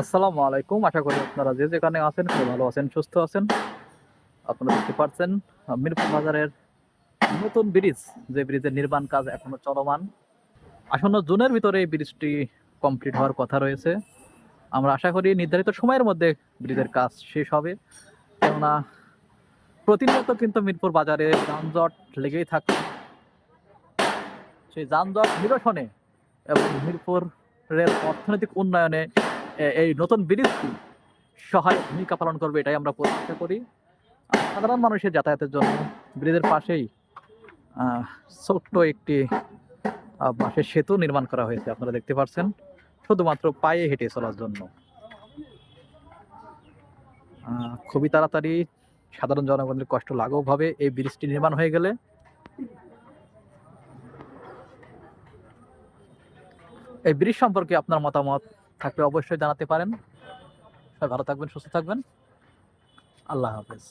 আসসালামু আলাইকুম। আশা করি আপনারা যে যেখানে আছেন খুব ভালো আছেন, সুস্থ আছেন। আপনারা দেখতে পাচ্ছেন মিরপুর বাজারের নতুন ব্রিজ, যে ব্রিজের নির্মাণ কাজ এখনো চলমান। আসন্ন জুনের ভিতরে এই ব্রিজটি কমপ্লিট হওয়ার কথা রয়েছে। আমরা আশা করি নির্ধারিত সময়ের মধ্যে ব্রিজের কাজ শেষ হবে। কেননা প্রতিনিয়ত কিন্তু মিরপুর বাজারে যানজট লেগেই থাকে। সেই যানজট নিরসনে এবং মিরপুরের অর্থনৈতিক উন্নয়নে এই নতুন ব্রিজটি সহায়ক ভূমিকা পালন করবে, এটাই আমরা প্রত্যাশা করি। সাধারণ মানুষের যাতায়াতের জন্য ব্রিজের পাশেই আহ, ছোট্ট একটি বাঁশের সেতু নির্মাণ করা হয়েছে, আপনারা দেখতে পাচ্ছেন, শুধুমাত্র পায়ে হেঁটে চলার জন্য। খুবই তাড়াতাড়ি সাধারণ জনগণের কষ্ট লাঘব ভাবে এই ব্রিজটি নির্মাণ হয়ে গেলে। এই ব্রিজ সম্পর্কে আপনার মতামত থাকলে অবশ্যই জানাতে পারেন। সবাই ভালো থাকবেন, সুস্থ থাকবেন। আল্লাহ হাফেজ।